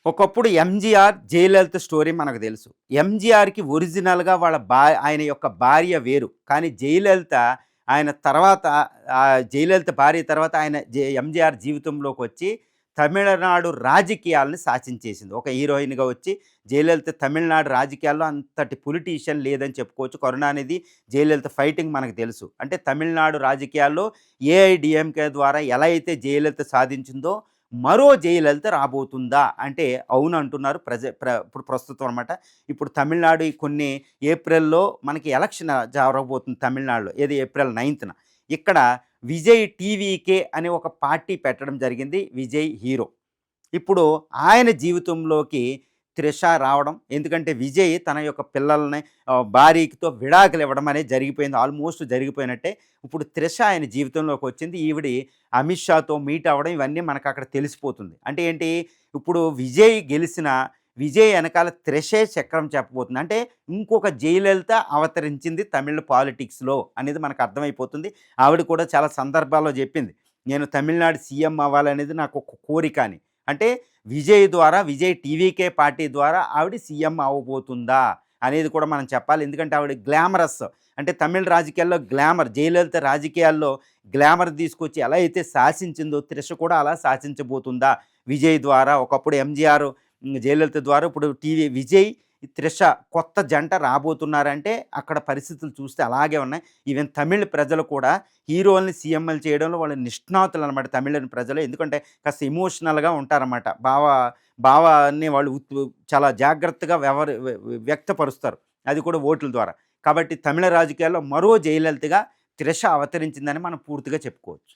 ఒకప్పుడు ఎంజీఆర్, జయలలిత స్టోరీ మనకు తెలుసు. ఎంజీఆర్‌కి ఒరిజినల్‌గా ఆయన యొక్క భార్య వేరు. కానీ జయలలిత ఆయన తర్వాత జయలలిత భార్య తర్వాత ఆయన ఎంజీఆర్ జీవితంలోకొచ్చి తమిళనాడు రాజకీయాలను శాసించేసింది. ఒక హీరోయిన్‌గా వచ్చి జయలలిత తమిళనాడు రాజకీయాల్లో అంతటి పొలిటీషియన్ లేదని చెప్పుకోవచ్చు. కరుణానిధి, జయలలిత ఫైటింగ్ మనకు తెలుసు. అంటే తమిళనాడు రాజకీయాల్లో ఏఐడీఎంకే ద్వారా ఎలా అయితే జయలలిత సాధించిందో మరో జయలలిత రాబోతుందా అంటే అవును అంటున్నారు. ఇప్పుడు ప్రస్తుతం అనమాట. ఇప్పుడు తమిళనాడు ఈ కొన్ని ఏప్రిల్‌లో మనకి ఎలక్షన్ జరగబోతుంది తమిళనాడులో. ఏది ఏప్రిల్ 9న. ఇక్కడ విజయ్ టీవీకే అనే ఒక పార్టీ పెట్టడం జరిగింది. విజయ్ హీరో. ఇప్పుడు ఆయన జీవితంలోకి త్రిష రావడం. ఎందుకంటే విజయ్ తన యొక్క పిల్లల్ని భార్యతో విడాకులు ఇవ్వడం అనేది జరిగిపోయింది. ఆల్మోస్ట్ జరిగిపోయినట్టే. ఇప్పుడు త్రిష ఆయన జీవితంలోకి వచ్చింది. ఈవిడ అమిత్ షాతో మీట్ అవ్వడం ఇవన్నీ మనకు అక్కడ తెలిసిపోతుంది. అంటే ఏంటి, ఇప్పుడు విజయ్ గెలిచిన విజయ్ వెనకాల త్రిషే చక్రం చెప్పబోతుంది. అంటే ఇంకొక జయలలిత అవతరించింది తమిళ పాలిటిక్స్‌లో అనేది మనకు అర్థమైపోతుంది. ఆవిడ కూడా చాలా సందర్భాల్లో చెప్పింది. నేను తమిళనాడు సీఎం అవ్వాలనేది నాకు ఒక కోరిక అని. అంటే విజయ్ ద్వారా, విజయ్ టీవీకే పార్టీ ద్వారా ఆవిడ సీఎం అవ్వబోతుందా అనేది కూడా మనం చెప్పాలి. ఎందుకంటే ఆవిడ గ్లామరస్. అంటే తమిళ రాజకీయాల్లో గ్లామర్, జయలలిత రాజకీయాల్లో గ్లామర్ తీసుకొచ్చి ఎలా అయితే శాసించిందో త్రిష కూడా అలా శాసించబోతుందా విజయ్ ద్వారా. ఒకప్పుడు ఎంజీఆర్, జయలలిత ద్వారా ఇప్పుడు విజయ్, త్రిష కొత్త జంట రాబోతున్నారంటే అక్కడ పరిస్థితులు చూస్తే అలాగే ఉన్నాయి. ఈవెన్ తమిళ ప్రజలు కూడా హీరోల్ని సీఎంలు చేయడంలో వాళ్ళు నిష్ణాతులు అనమాట తమిళ ప్రజలు. ఎందుకంటే కాస్త ఎమోషనల్‌గా ఉంటారన్నమాట. భావాన్ని వాళ్ళు చాలా జాగ్రత్తగా వ్యక్తపరుస్తారు. అది కూడా ఓట్ల ద్వారా. కాబట్టి తమిళ రాజకీయాల్లో మరో జయలలితగా త్రిష అవతరించిందని మనం పూర్తిగా చెప్పుకోవచ్చు.